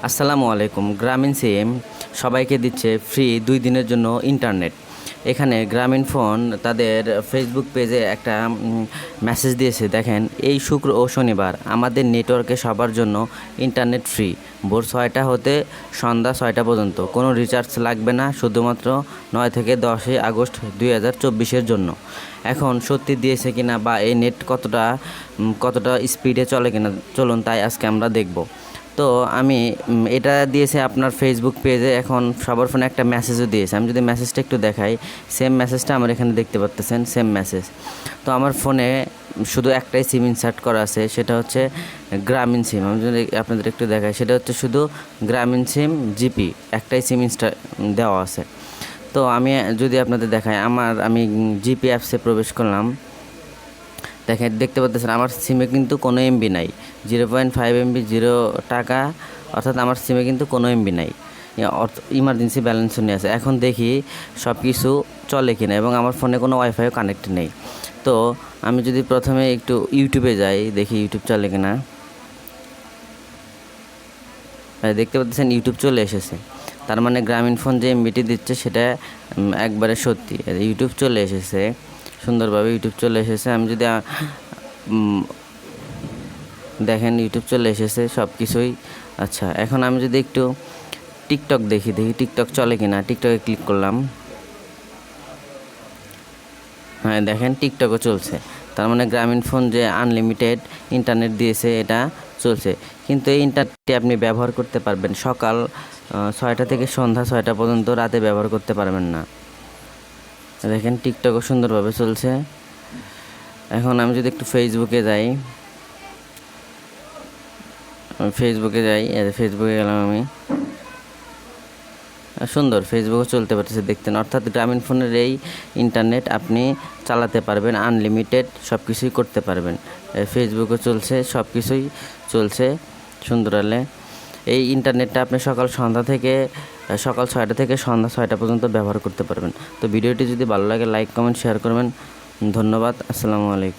আসসালামু আলাইকুম। গ্রামীণ সিম সবাইকে দিচ্ছে ফ্রি 2 দিনের জন্য ইন্টারনেট। এখানে গ্রামীণ ফোন তাদের ফেসবুক পেজে একটা মেসেজ দিয়েছে, দেখেন, এই শুক্র ও শনিবার আমাদের নেটওয়ার্কে সবার জন্য ইন্টারনেট ফ্রি, ভোর 6টা হতে সন্ধ্যা 6টা পর্যন্ত। কোনো রিচার্জ লাগবে না, শুধুমাত্র 9 থেকে 10 আগস্ট 2024-এর জন্য। এখন সত্যি দিয়েছে কিনা বা এই নেট কতটা স্পিডে চলে কিনা, চলুন তাই আজকে আমরা দেখব। তো আমি এটা দিয়েছে আপনার ফেসবুক পেজে। এখন সবার ফোনে একটা মেসেজও দিয়েছে। আমি যদি মেসেজটা একটু দেখাই, সেম মেসেজটা আমার এখানে দেখতে পাচ্ছেন, সেম মেসেজ। তো আমার ফোনে শুধু একটাই সিম ইনসার্ট করা আছে, সেটা হচ্ছে গ্রামীণ সিম। আমি যদি আপনাদের একটু দেখাই, সেটা হচ্ছে শুধু গ্রামীণ সিম জিপি, একটাই সিম দেওয়া আছে। তো আমি যদি আপনাদের দেখাই, আমি জিপি অ্যাপসে প্রবেশ করলাম। দেখতে পাচ্ছেন আমার সিমে কিন্তু কোনো এমবি নাই, 0.5 MB, 0 টাকা, অর্থাৎ আমার সিমে কিন্তু কোনো এমবি নাই, ইমার্জেন্সি ব্যালেন্সও নিয়ে আছে। এখন দেখি সব কিছু চলে কিনা, এবং আমার ফোনে কোনো ওয়াইফাইও কানেক্ট নেই। তো আমি যদি প্রথমে একটু ইউটিউবে যাই, দেখি ইউটিউব চলে কিনা। দেখতে পাচ্ছেন ইউটিউব চলে এসেছে। তার মানে গ্রামীণ ফোন যে এমবিটি দিচ্ছে সেটা একবারে সত্যি। ইউটিউব চলে এসেছে, সুন্দরভাবে ইউটিউব চলে এসেছে। আমি যদি দেখেন ইউটিউব চলে এসেছে সব কিছুই। আচ্ছা, এখন আমি যদি একটু টিকটক দেখি টিকটক চলে কিনা। টিকটকে ক্লিক করলাম। হ্যাঁ, দেখেন টিকটকও চলছে। তার মানে গ্রামীণ ফোন যে আনলিমিটেড ইন্টারনেট দিয়েছে এটা চলছে। কিন্তু এই ইন্টারনেটটি আপনি ব্যবহার করতে পারবেন সকাল 6টা থেকে সন্ধ্যা 6টা পর্যন্ত, রাতে ব্যবহার করতে পারবেন না। দেখেন টিকটকও সুন্দরভাবে চলছে। এখন আমি যদি একটু ফেসবুকে যাই, ফেসবুকে গেলাম আমি। সুন্দর ফেসবুকও চলতে পারতেছে, দেখতেন। অর্থাৎ গ্রামীণ ফোনের এই ইন্টারনেট আপনি চালাতে পারবেন, আনলিমিটেড সব কিছুই করতে পারবেন। ফেসবুকও চলছে, সব কিছুই চলছে সুন্দর আলে। এই ইন্টারনেটটা আপনি সকাল 6টা থেকে সন্ধ্যা 6টা পর্যন্ত ব্যবহার করতে পারবেন। তো ভিডিওটি যদি ভালো লাগে লাইক, কমেন্ট, শেয়ার করবেন। ধন্যবাদ। আসসালামু আলাইকুম।